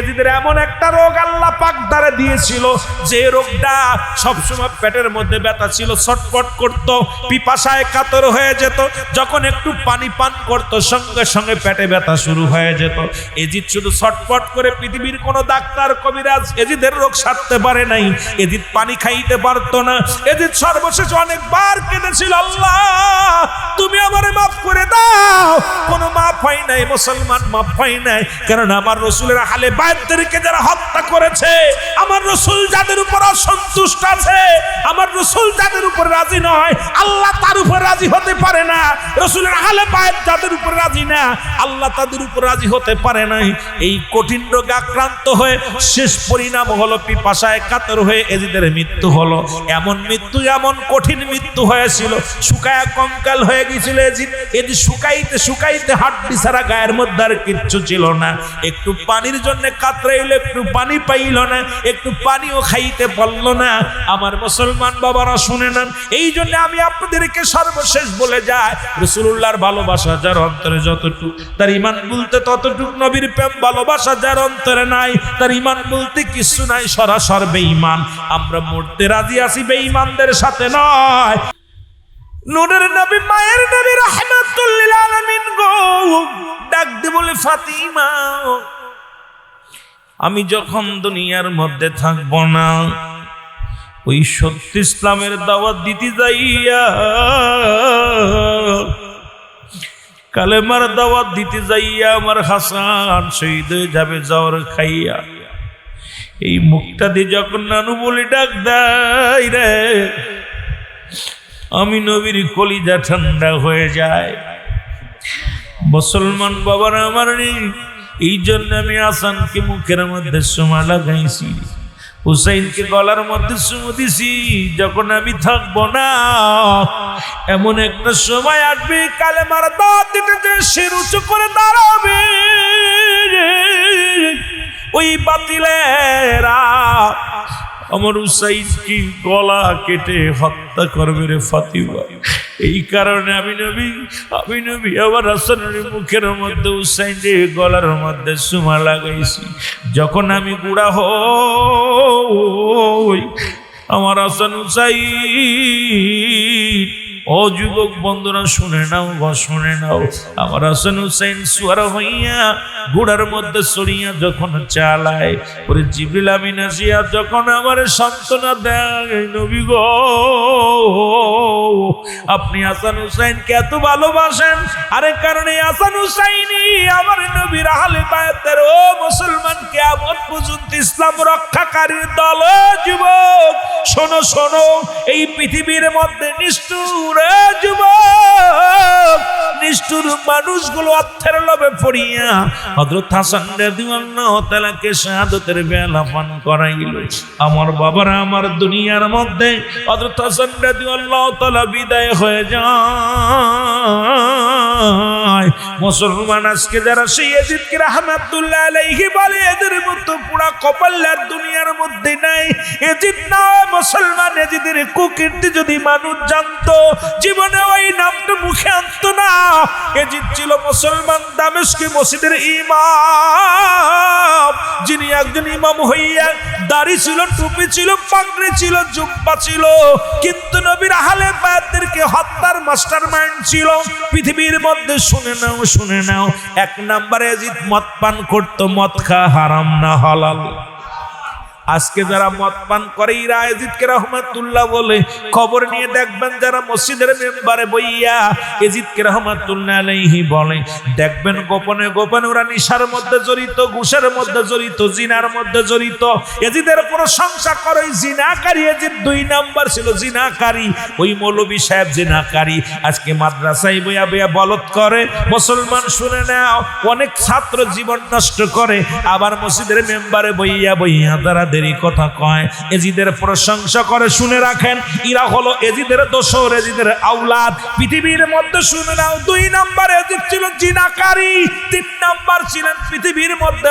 এজিদের এমন একটা রোগ আল্লাহ পাক দ্বারা দিয়েছিল, যে রোগটা সবসময় পেটের মধ্যে ব্যথা ছিল, ছটফট করত, পিপাসায় কাতর হয়ে যেত, যখন একটু পানি পান করত সঙ্গে সঙ্গে পেটে ব্যথা শুরু হয়ে যেত। এজিদ শুধু ছটফট করে, পৃথিবীর কোনো ডাক্তার কবিরাজ এজিদের রোগ সারতে পারে নাই। এজিদ পানি খাইতে পারতো না। এজিদ সর্বশেষ অনেকবার কেঁদেছিল, আল্লাহ তুমি আমারে মাফ করে দাও। কোনো মাফ হয় নাই, মুসলমান মাফ হয় নাই। কারণ আমার রসুলের আহলে বায়তদেরকে যারা হত্যা করেছে, আমার রসুল যাদের উপর অসন্তুষ্ট আছে, আমার রসুল যাদের উপর রাজি নয়, আল্লাহ তার উপর রাজি হতে পারে না। রসুলের আহলে বায়ত যাদের উপর রাজি না, আল্লাহ তাদের উপর রাজি হতে পারে নাই। এই কঠিন রোগে আক্রান্ত হয়ে শেষ পরিণাম হলো পিপাসায় কাতর হয়ে এজিদের মৃত্যু হলো। এমন মৃত্যু, এমন কঠিন মৃত্যু হয়েছিল, শুকায়া কঙ্কাল হয়ে গিয়েছিল এজিদ। এজিদ শুকাইতে শুকাইতে হাড্ডি ছাড়া গায়ের মধ্যে আর কিচ্ছু ছিল না। একটু পানির জন্য কাতরাইল, একটু পানি পাইল না, একটু পানিও খাইতে পারল না। আমার মুসলমান বাবারা শুনে নেন, এই জন্য আমি আপনাদেরকে সর্বশেষ বলে যাই, রাসূলুল্লাহর ভালোবাসা যার অন্তরে যতটুকু, তার ঈমান বলতে ততটুকু। নবীর প্রেম ভালোবাসা যার অন্তরে নাই, তার ঈমান বলতে কিছু নাই, সরাসর বেঈমান। আমরা মরতে রাজি আছি বেঈমানদের সাথে নয়। নূরের নবী, মায়ের নবী রাহমাতুল লিল আলামিন গো, ডাক দিয়ে বলে, ফাতিমা আমি যখন দুনিয়ার মধ্যে থাকব না, ওই সত্য ইসলামের দাওয়াত দিতে যাইয়া, কালেমার দাওয়াত দিতে যাইয়া আমার হাসান শহীদ হয়ে যাবে জ্বর খাইয়া। এই মুখটা দিয়ে যখন নানু বলে ডাক দেয় রে, আমি নবীর কলিজা ঠান্ডা হয়ে যায়। মুসলমান বাবারা আমার, এই জন্য আমি হাসানকে মুখের মধ্যে চুমা লাগাইছি, হুসাইনকে গলার মধ্যে চুমু দিছি। যখন আমি থাকবো না, এমন একটা সময় আসবে, কালেমার দাওয়াত দিতে যে শির উঁচু করে দাঁড়াবে, ওই বাতিলেরা আমার হুসাইনকে গলা কেটে হত্যা করবে রে ফাতিমা। এই কারণে আমি নবী আমার হাসানের মুখের মধ্যে হুসাইনের গলার মধ্যে চুমা লাগাইছি। যখন আমি বুড়া হই, আমার হাসান হুসাইন, ও যুবক বন্ধুরা শুনে নাও, শুনে নাও, আমার হাসান হুসাইন সুয়ার হইয়া ঘোড়ার মধ্যে চড়িয়া যখন চালায়, ওরে জিবরিল আমিন আসিয়া যখন আমার সান্ত্বনা দেয়, নবী গো আপনি হাসান হুসাইনকে এত ভালোবাসেন। আরে কারণে হাসান হুসাইনি আমার নবীর আহলে বায়তের, ও মুসলমান, কিয়ামত পর্যন্ত ইসলাম রক্ষাকারীর দল। যুবক শোনো শোনো, এই পৃথিবীর মধ্যে নিষ্ঠুর যুবক, নিষ্ঠুর মানুষগুলো অর্থের লোভে পড়িয়া হযরত হাসান রাদিয়াল্লাহু তাআলাকে শাহাদাতের বেলা পান করাইল। আমার বাবারা, আমার দুনিয়ার মধ্যে হযরত হাসান রাদিয়াল্লাহু তাআলা বিদায় হয়ে যায়। মুসলমান আজকে যারা সেই ইয়াজিদকে রাহমাতুল্লাহ আলাইহি বলে, এদের মতো পুরা কপাল্লার দুনিয়ার মধ্যে নাই। ইয়াজিদ না মুসলমান, ইয়াজিদের কুকীর্তি যদি মানুষ জানতো, জীবনে ওই নামটা মুখে আনতো না। ইয়াজিদ ছিল মুসলমান দামেস্কে মসজিদের ইমাম, যিনি একজন ইমাম হইয়া দাড়ি ছিল, টুপি ছিল, পাগড়ি ছিল, জুব্বা ছিল, কিন্তু নবীর আহলে বায়তদেরকে হত্যার মাস্টারমাইন্ড ছিল পৃথিবীর মধ্যে। শুনে নাও, শুনে নাও, এক নম্বরে ইয়াজিদ মদ পান করতো। মদ খাওয়া হারাম না হালাল? আজকে যারা মদ পান করে এরা ইয়াজিদকে রাহমাতুল্লাহ বলে, খবর নিয়ে দেখবেন যারা মসজিদের মেম্বারে বইয়া ইয়াজিদকে রাহমাতুল্লাহ আলাইহি বলে, দেখবেন গোপনে গোপনে ওরা নিশার মধ্যে জড়িত, ঘুষের মধ্যে জড়িত, জিনার মধ্যে জড়িত। ইয়াজিদের প্রশংসা করে জিনাকারী। ইয়াজিদ 2 নাম্বার ছিল জিনাকারী। ওই মৌলভী সাহেব জিনাকারী, আজকে মাদ্রাসায় বইয়া বইয়া বলত করে। মুসলমান শুনে নাও, অনেক ছাত্র জীবন নষ্ট করে, আবার মসজিদের মেম্বারে বইয়া বইয়া তারা বেরাদেরই কথা কয়, এজিদের প্রশংসা করে। শুনে রাখেন, এরা হলো এজিদের দোসর, এজিদের আওলাদ। পৃথিবীর মধ্যে শুনে নাও, 2 নাম্বার এজিদ ছিল জিনাকারী, 3 নাম্বার ছিলেন পৃথিবীর মধ্যে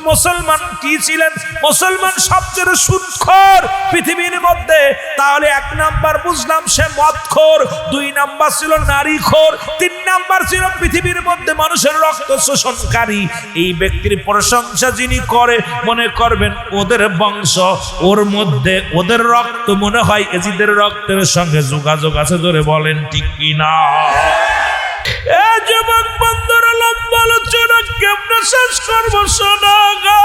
মুসলমান কি ছিলেন? মুসলমান সবচেয়ে সুদখোর পৃথিবীর মধ্যে। তাহলে 1 নাম্বার বুঝলাম সে মদখোর, 2 নাম্বার ছিল নারীখোর, 3 নাম্বার ছিল পৃথিবীর মধ্যে মানুষের রক্ত শোষণকারী। এই ব্যক্তির প্রশংসা যিনি করে, মনে করবেন ওদের বংশ, ওর মধ্যে ওদের রক্ত মনে হয় এজিদের রক্তের সঙ্গে যোগাযোগ আছে। ধরে বলেন ঠিক কিনা? যুবক বন্ধুরা, লম্বা আলোচনা কেমনে শেষ করবো শোনা গো।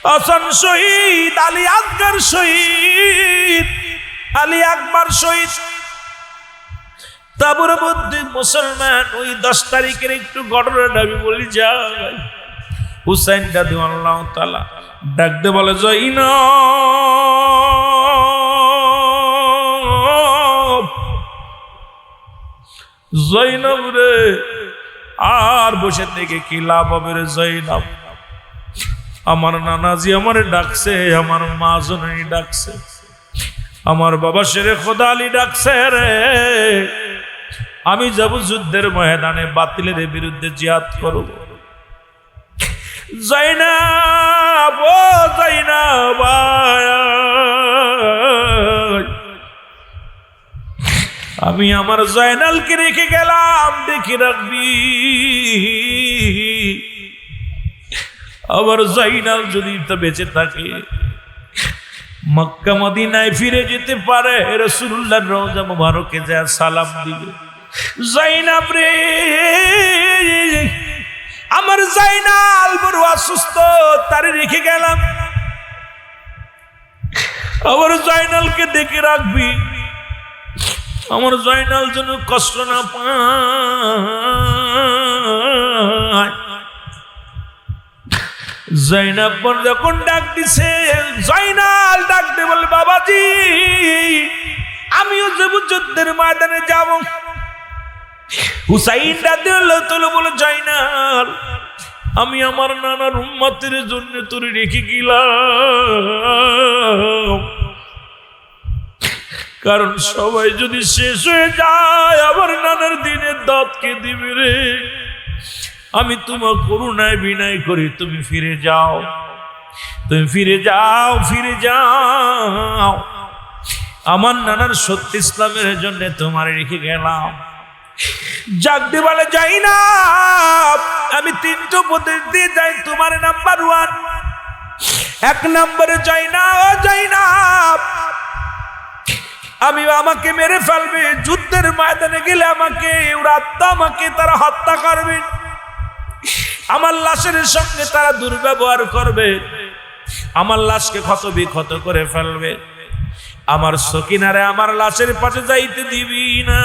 হাসান শহীদ, আলী আকবর শহীদ, আলী আকবর শহীদ তাবুর মধ্যে মুসলমান। ওই 10 তারিখের একটু ঘটনাটা আমি বলি। যাই হুসাইন রাদিয়াল্লাহু তাআলা ডাকতে বলে, জৈনব রে, আর বসে থেকে কি লাভ হবে রে জৈনব? আমার নানাজি আমারে ডাকছে, আমার মা জননী ডাকছে, আমার বাবা শেরে খোদা আলী ডাকছে রে। আমি যাব যুদ্ধের ময়দানে, বাতিলের বিরুদ্ধে জিহাদ করব। জৈনব, ও জৈনব, আমি আমার জয়নালকে রেখে গেলাম, দেখে রাখবি। আবার জয়নাল যদি তো বেঁচে থাকে, মক্কা মদিনায় ফিরে যেতে পারে, রাসূলুল্লাহর রওজা মুবারকে যায় সালাম দিবে। জয়নাব রে, আমার জয়নাল বড় অসুস্থ, তারে রেখে গেলাম। আবার জয়নালকে দেখে রাখবি, আমার জয়নাল যেন কষ্ট না পায়। জয়নাব যখন ডাক দিছে, জয়নাল ডাকতে বলে, বাবাজি আমিও যাব যুদ্ধের ময়দানে যাব। হুসাইন রাদিয়াল্লাহু তাআলা বলে, জয়নাল আমি আমার নানার উম্মতের জন্য তোরে রেখে গেলাম, কারণ সবাই যদি শেষ হয়ে যায় আমার নানার দিনের দাঁত কে দিবে রে। আমি তোমার করুণায় বিনয় করি, তুমি ফিরে যাও, তুমি ফিরে যাও, ফিরে যাও। আমার নানার সত্য ইসলামের জন্য তোমার রেখে গেলাম। জাগতে বলে, যাই না, আমি 3টা উপদেশ দিয়ে যাই। তোমার নাম্বার 1, 1 নম্বরে যাই না, ও যাই না, আমাকে মেরে ফেলবে, যুদ্ধের ময়দানে গেলে আমাকে আমাকে তারা হত্যা করবে, আমার লাশের সঙ্গে তারা দুর্ব্যবহার করবে, আমার লাশকে ক্ষত বিক্ষত করে ফেলবে। আমার সকিনারে আমার লাশের পাশে যাইতে দিবি না।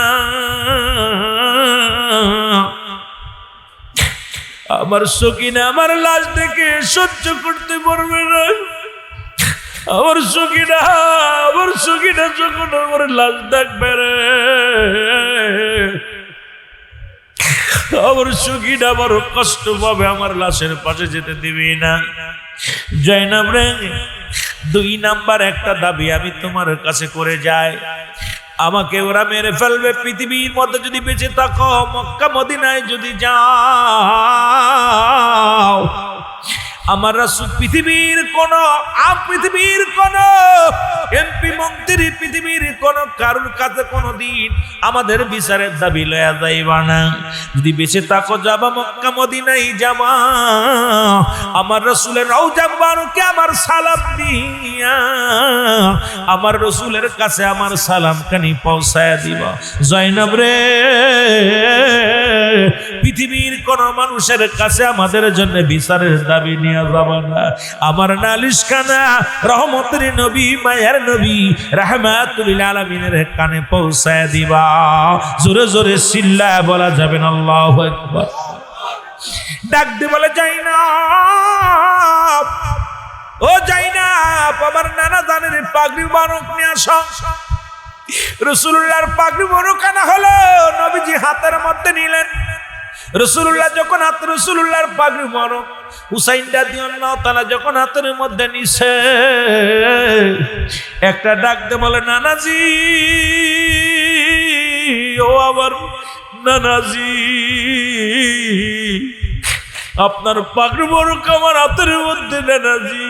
আমার সকিনা আমার লাশ দেখে সহ্য করতে পারবে না। আমার সকিনা যখন আমার লাশ দেখবে রে, আমার সকিনা বড় কষ্ট পাবে, আমার লাশের পাশে যেতে দিবি না। জয়নাব রে, 2 নাম্বার একটা দাবি আমি তোমার কাছে করে যাই, আমাকে ওরা মেরে ফেলবে, পৃথিবীর মধ্যে যদি বেঁচে থাকো, মক্কা মদিনায় যদি যাও, আমার রাসূল পৃথিবীর কোন এমপি মন্ত্রী, পৃথিবীর কোন কারুর কাছে কোনদিন আমাদের বিচারের দাবি লয়া যাইবা না। যদি বেঁচে থাকো যাবা মক্কা মদিনায় যাবা, আমার রাসূলের রওজা মুবারকে আমার সালাম দিয়া আমার রাসূলের কাছে আমার সালাম খানি পৌঁছায়া দিবা। জয়নব রে, পৃথিবীর কোন মানুষের কাছে আমাদের জন্য বিচারের দাবি নিয়ে যাবা না। আমার নালিশখানা রহমতের নবী, মায়ার নবী, রাহমাতুল লিল আলামিনের কানে পৌঁছায় দিবা। জোরে জোরে চিল্লায় বলা যাবে না আল্লাহু আকবার। ডাক দিয়ে বলে, জাইনাব, ও জাইনাব, আমার নানা জানের পাগড়ি মুবারক নিয়ে আসো। রাসূলুল্লাহর পাগড়ি মুবারক আনা হলো, নবীজি হাতের মধ্যে নিলেন। রাসূলুল্লাহ যখন রাসূলুল্লাহর পাগড়ি মোবারক হুসাইন রাদিয়াল্লাহু তাআলা যখন হাতের মধ্যে নিছে, একটা ডাক দিয়ে বলে, নানাজি, ও আমার নানাজি, আপনার পাগড়ি মোবারক আমার হাতের মধ্যে নানাজি,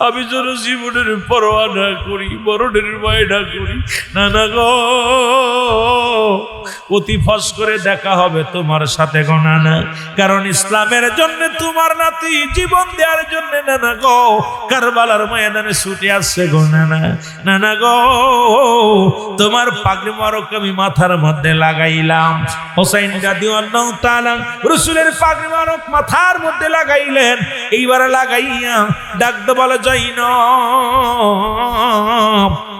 আমি যেন জীবনের পরোয়া না করি, মরণের ভয় না করি, নানা গো, অতি ফস করে দেখা হবে তোমার সাথে গো নানা, কারণ ইসলামের জন্য তোমার নাতি জীবন দেওয়ার জন্য নানা গো কারবালার ময়দানে ছুটে আসছে গো নানা, নানা গো, তোমার পাগড়ি মোবারক আমি মাথার মধ্যে লাগাইলাম। হুসাইন রাদিয়াল্লাহু তাআলা রাসূলের পাগড়ি মোবারক মাথার মধ্যে লাগাইলেন। এইবার লাগাইয়া ডাকতে বলে, জাইনব,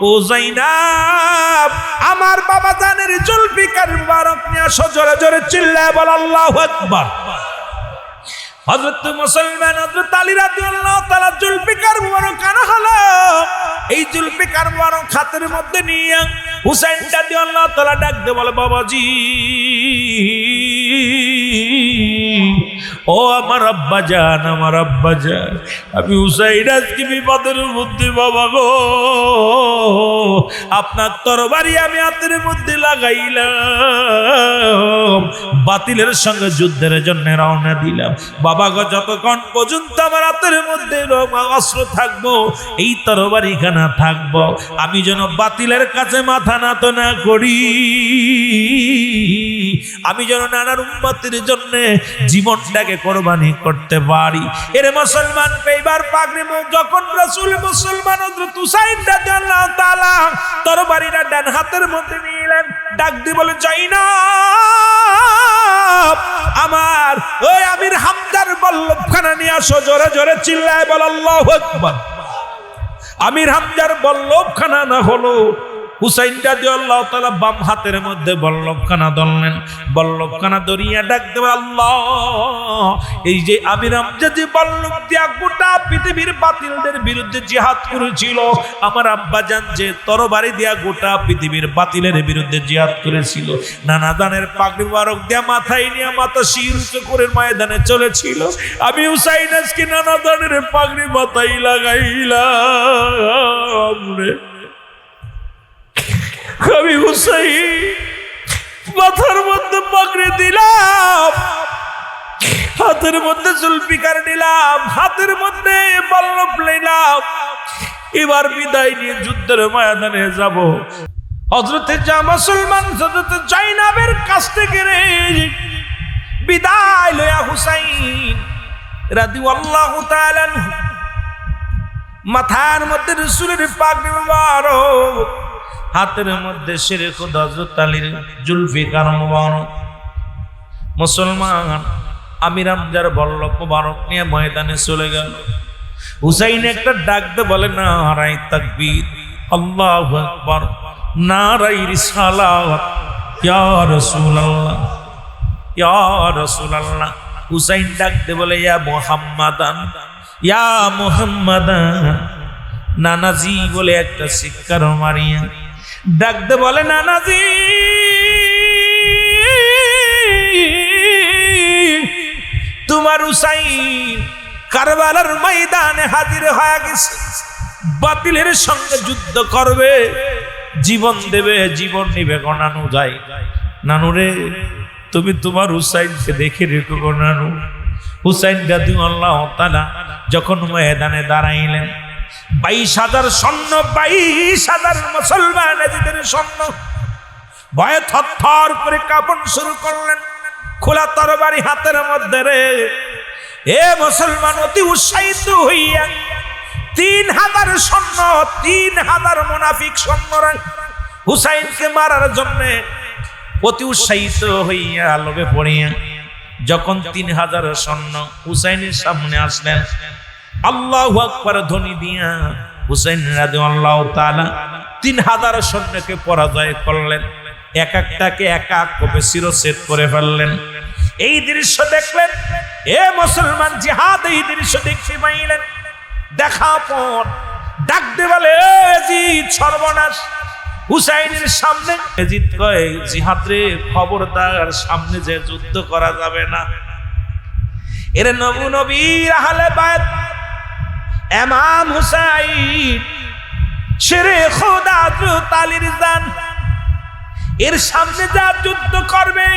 ও জাইনব, আমার বাবা জানের জুলফিকার মুবারক নিয়ে আসো। জোরে জোরে চিল্লায় বল আল্লাহু আকবার। হযরত মুসলমান হযরত আলী রাদিয়াল্লাহু তাআলা জুলফিকার মুবারক আনা হলো। এই জুলফিকার মুবারক হাতের মধ্যে নিয়ে হুসাইন রাদিয়াল্লাহু তাআলা ডাকতে বলে, বাবাজি, ও আমার আব্বা জান, আমার আব্বা জান, আমি হুসাইন আজকে বিপদের মধ্যে বাবা গো, আপনার তরবারি আমি হাতের মধ্যে লাগাইলাম, বাতিলের সঙ্গে যুদ্ধের জন্য রওনা দিলাম বাবা গো, যতক্ষণ পর্যন্ত আমার হাতের মধ্যে অস্ত্র থাকবো, এই তরবারি খানা থাকবো, আমি যেন বাতিলের কাছে মাথা নত না করি, আমি যেন নানার উম্মতের জন্য জীবনটাকে কোরবানি করতে পারি। এর মুসলমান পেইবার পাগড়ি যখন রাসূল মুসলমান হযরত হুসাইন রাদিয়াল্লাহু তাআলা তরবারিটা ডান হাতের মধ্যে নিলেন, ডাক দিয়ে বলে, জাইনব, আমার ওই আমির হামজার বল্লভখানা নিয়ে আসো। জোরে জোরে চিল্লায় বল আল্লাহু আকবার। আমির হামজার বল্লভখানা না হলো, হুসাইন রাদিয়াল্লাহু তাআলা বাম হাতের মধ্যে বল্লভখানা ধরলেন, বল্লভখানা ধরিয়া ডাক দেবে, আল্লাহ, এই যে আমির হামজা যে বল্লভ দিয়া গোটা পৃথিবীর বাতিলদের বিরুদ্ধে জিহাদ করেছিল, আমার আব্বা জান যে তরবারি দিয়া গোটা পৃথিবীর বাতিলের বিরুদ্ধে জিহাদ করেছিল, নানা দানের পাগড়ি মোবারক দিয়া মাথায় নিয়ে মাথা শির উঁচু করে ময়দানে চলেছিল, আমি হুসাইন আজকে নানা দানের পাগড়ি মাথায় লাগাইলাম রে, আমি হুসাইন মাথার মধ্যে পাগড়ি দিলাম, হাতের মধ্যে জুলফিকার নিলাম, হাতের মধ্যে বল্লভ নিলাম, এবার বিদায় নিয়ে যুদ্ধের ময়দানে যাব। হযরতে মুসলমান হযরত জাইনবের কাছ থেকে বিদায় লয়া হুসাইন রাদিয়াল্লাহু তাআলা মাথার মধ্যে রাসূলের পাগড়ি মোবারক, হাতের মধ্যে শেরে খোদা হযরত আলীর জুলফিকার মুবারক। মুসলমান আমির হামজার বল্লভ মুবারক নিয়ে ময়দানে চলে গেল। হুসাইন একটা ডাক দিয়ে বলে, নারায়ে তাকবীর, আল্লাহু আকবার, নারায়ে রিসালাত, ইয়া রাসূলুল্লাহ, ইয়া রাসূলুল্লাহ। হুসাইন ডাক দিয়ে বলে, ইয়া মুহাম্মাদান, ইয়া মুহাম্মাদান, নানাজি বলে একটা শিক্ষার মারিয়া ডাকতে বলে, নানাজি, তোমার হুসাইন কারবালার ময়দানে হাজির হয়ে গেছে, বাতিলের সঙ্গে যুদ্ধ করবে, জীবন দেবে, জীবন নিবে গো নানু। যাই নানু রে, তুমি তোমার হুসাইনকে দেখে রেখো গো নানু। হুসাইন রাদিয়াল্লাহু তাআলা যখন ময়দানে দাঁড়াইলেন, 22,000 সৈন্য, 22,000 মুসলমান এদের সৈন্য ভয়ে থরথর করে কাঁপন শুরু করলেন, খোলা তরবারি হাতের মধ্যে রে। এ মুসলমান অতি উৎসাহিত হইয়া 3,000 সৈন্য, 3,000 মুনাফিক সৈন্যরা হুসাইনকে মারার জন্য অতি উৎসাহিত হইয়া লোভে পড়িয়া যখন 3,000 সৈন্য হুসাইনের সামনে আসলেন, আল্লাহু আকবার ধ্বনি দিয়া হুসাইন রাদিয়াল্লাহু তাআলা 3,000 সৈন্যকে পরাজয় করলেন, এক একটাকে এক এক কোপে শিরচ্ছেদ করে ফেললেন। এই দৃশ্য দেখলেন এ মুসলমান জিহাদ, এই দৃশ্য দেখতে পাইলেন। দেখা পর ডাক দিয়ে বলে, জিদ সর্বনাশ, হুসাইনের সামনে ইয়াজিদ কয় জিহাদ রে খবরদার, সামনে যে যুদ্ধ করা যাবে না। এর নবীর আহলে বায়ত ইমাম হুসাইন শেরে খোদা হযরত আলীর জান, এর সামনে যা যুদ্ধ করবে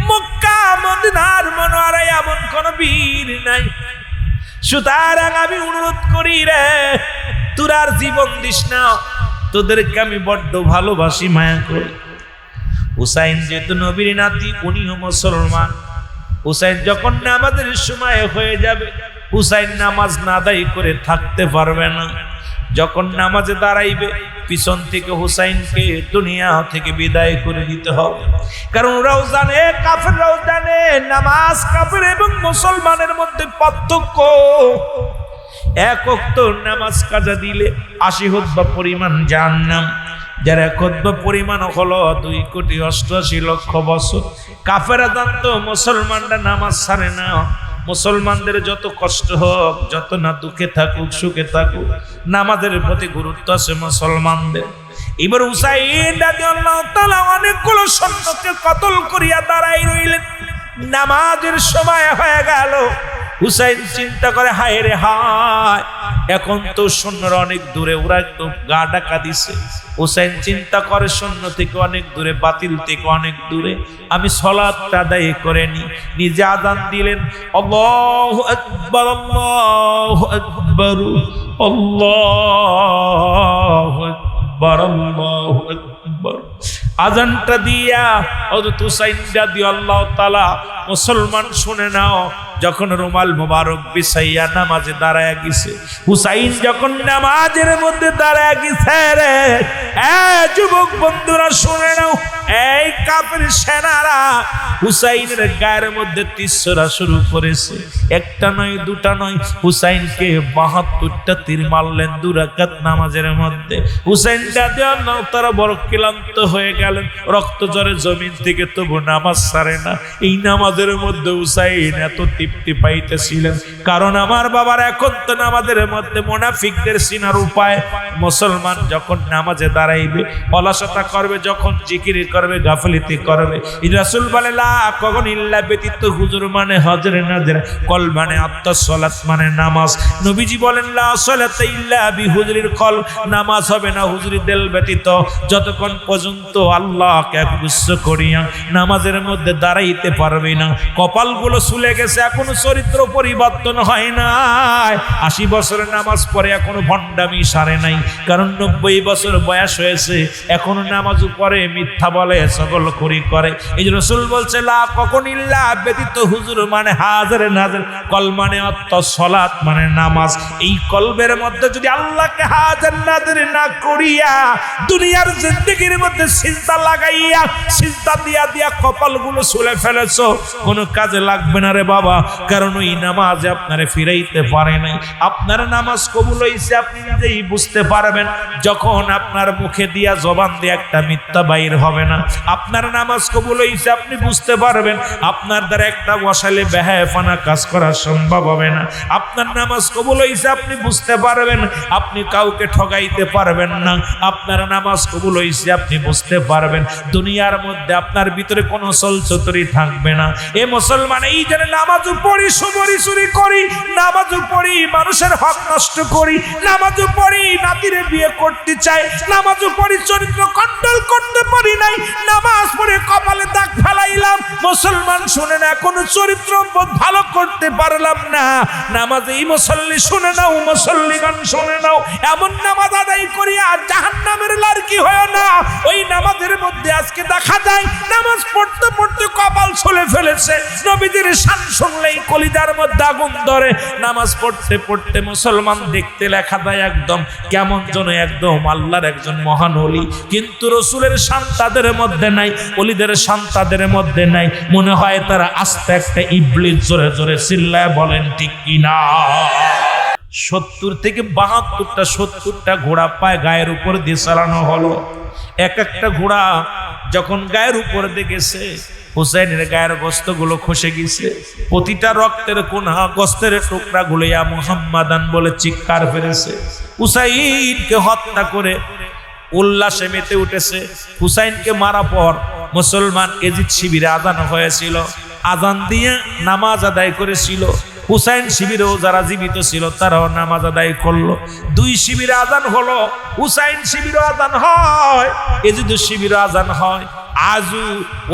মক্কা মদিনার মনোয়ারায় এমন কোন বীর নাই। সুতরাং আমি অনুরোধ করি রে, তোর আর জীবন দিস না, তোদেরকে আমি বড্ড ভালোবাসি, মায়া করি। হুসাইন যেহেতু নবীর নাতি, উনিও মুসলমান। হুসাইন যখন নামাজের সময় হয়ে যাবে, হুসাইন নামাজ না আদায় করে থাকতে পারবে না। যখন নামাজে দাঁড়াইবে, পিছন থেকে হুসাইনকে দুনিয়া থেকে বিদায় করে দিতে হবে। কারণ ওরাও জানে, কাফেররাও জানে, নামাজ কাফের এবং মুসলমানের মধ্যে পার্থক্য। এক ওয়াক্ত নামাজ কাজা দিলে 80 হুতবা পরিমাণ জাহান্নাম, যার এক হুতবা পরিমাণ হলো 2,88,00,000 বছর। কাফেররা জানতো মুসলমানরা নামাজ ছাড়ে না, মুসলমানদের যত কষ্ট হোক, যত না দুঃখে থাকুক সুখে থাকুক, নামাজের প্রতি গুরুত্ব আছে মুসলমানদের। এবার হুসাইন রাদিয়াল্লাহু তাআলা অনেকগুলো সৈন্যকে কতল করিয়া দাঁড়াই রইলেন। নামাজের সময় হয়ে গেল। হুসাইন চিন্তা করে, হায় রে হায়, এখন তো সৈন্যরা অনেক দূরে, ওরা একদম গা ঢাকা দিছে। হুসাইন চিন্তা করে, সৈন্য থেকে অনেক দূরে, বাতিল থেকে অনেক দূরে, আমি সালাতটা আদায় করে নি। নিজে আযান দিলেন, আল্লাহু আকবার, আল্লাহু আকবার, আল্লাহু আকবার, আল্লাহু আকবার। আযানটা দিয়া হযরত হুসাইন রাদিয়াল্লাহু তাআলা, মুসলমান শুনে নাও, যখন রুমাল মুবারক বিছাইয়া নামাজে দাঁড়ায় গেছে, হুসাইন যখন নামাজের মধ্যে দাঁড়ায় গেছে রে, যুবক বন্ধুরা শুনে নাও, এই কাফের সেনারা হুসাইনের গায়ের মধ্যে তীর ছোড়া শুরু করেছে। একটা নয়, দুটা নয়, হুসাইনকে 72টা তীর মারলেন 2 রাকাত নামাজের মধ্যে। হুসাইন রাদিয়াল্লাহু তাআলা বড় ক্লান্ত হয়ে গেলেন, রক্ত ঝরে জমিন থেকে, তবু নামাজ ছাড়ে না। এই নামাজের মধ্যে হুসাইন এত তৃপ্তি পাইতেছিলেন, কারণ আমার বাবার এখন তো নামাজের মধ্যে মুনাফিকদের সিনার উপায়। মুসলমান যখন নামাজে দাঁড়াইবে, অলসতা করবে, যখন জিকির করবে, গাফলিতি করবে, রাসূল বলে লা কখন ইল্লা ব্যতীত হুজুর মানে হজরে নাজর, কল মানে আত্মসলাত মানে নামাজ। নবীজি বলেন লা সালাতা ইল্লা বিহুজুরিল কল, নামাজ হবে না হুজুরি দিল ব্যতীত, যতক্ষণ পর্যন্ত আল্লাহকে একগুচ্ছ করিয়া নামাজের মধ্যে দাঁড়াইতে পারবে না। কপালগুলো চুলে গেছে, এখনো চরিত্র পরিবর্তন হয় নাই। 80 বছরের নামাজ পড়ে এখনো ভণ্ডামি সারে নাই, কারণ 90 বছর বয়স হয়েছে, এখনো নামাজ পড়ে, মিথ্যা বলে, সকল করি করে। এই যে রাসূল বলছে লা কখন ইল্লা ব্যতীত হুজুর মানে হাজরে নাজর, কল মানে আত্মসলাত মানে নামাজ। এই কলবের মধ্যে যদি আল্লাহকে হাজর নাজর না করিয়া দুনিয়ার জিন্দেগির মধ্যে সিজদা লাগাইয়া, সিজদা দিয়া দিয়া কপালগুলো চুলে ফেলেছো, কোনো কাজে লাগবে না রে বাবা। কারণ ওই নামাজে আপনারে ফিরাইতে পারে নাই। আপনার নামাজ কবুল হইছে আপনি নিজেই বুঝতে পারবেন, যখন আপনার মুখে দিয়া, জবান দিয়ে একটা মিথ্যা বাইর হবে না। আপনার নামাজ কবুল হইছে আপনি বুঝতে পারবেন, আপনার দ্বারা একটা বসালে বেহায়াফানা কাজ করা সম্ভব হবে না। আপনার নামাজ কবুল হইছে আপনি বুঝতে পারবেন, আপনি কাউকে ঠগাইতে পারবেন না। আপনার নামাজ কবুল হইছে আপনি বুঝতে পারবেন, দুনিয়ার মধ্যে আপনার ভিতরে কোনো চলচতুরি থাকবে না। এ মুসলমান, এই যে নামাজ পড়ি, সুবরি চুরি করি, নামাজ পড়ি, মানুষের হক নষ্ট করি, নামাজ পড়ি, নাতিরে বিয়ে করতে চাই, নামাজ পড়ি, চরিত্র কন্ট্রোল করতে পারি নাই, নামাজ পড়ে কপালে দাগ ফেলাইলাম। মুসলমান শুনে না, কোনো চরিত্র ভালো করতে পারলাম না। নামাজ এই মুসল্লি শুনে নাও, মুসল্লিগান শুনে নাও, এমন নামাজ আদায় করি আর জাহান্নামের লারকি হয় না। ওই নামাজের মধ্যে আজকে দেখা যায় নামাজ পড়তে পড়তে কপাল ছুলে ফেলেছে। নবীদের শান শুনলেই কলিজার মধ্যে আগুন ধরে। নামাজ পড়তে পড়তে মুসলমান দেখতে লেখা দেয় একদম কেমন যেন একদম আল্লাহর একজন মহান ওলি, কিন্তু রসুলের শান তাদের মধ্যে নাই, ওলিদের শান তাদের মধ্যে নাই। মনে হয় তারা আস্তে একটা ইবলিস। জোরে জোরে চিল্লায় বলেন ঠিক কিনা? 70 থেকে 72টা 70টা ঘোড়া পায় গায়ের উপর দিয়ে চালানো হলো। এক একটা ঘোড়া যখন গায়ের উপর দিয়ে গেছে, হুসাইনের গায়ের গোস্তগুলো খসে গেছে। প্রতিটা রক্তের কোনা, গোস্তের টুকরাগুলো ইয়া মুহাম্মাদান বলে চিৎকার ফেলেছে। হুসাইনকে হত্যা করে উল্লাসে মেতে উঠেছে। হুসাইনকে মারা পর মুসলমান এজিদ শিবিরে আজান হয়েছিল, আজান দিয়ে নামাজ আদায় করেছিল। হুসাইন শিবিরেও যারা জীবিত ছিল তারাও নামাজ আদায় করলো। দুই শিবিরে আজান হলো, হুসাইন শিবিরে আজান হয়, এজিদ শিবিরে আজান হয়। আজও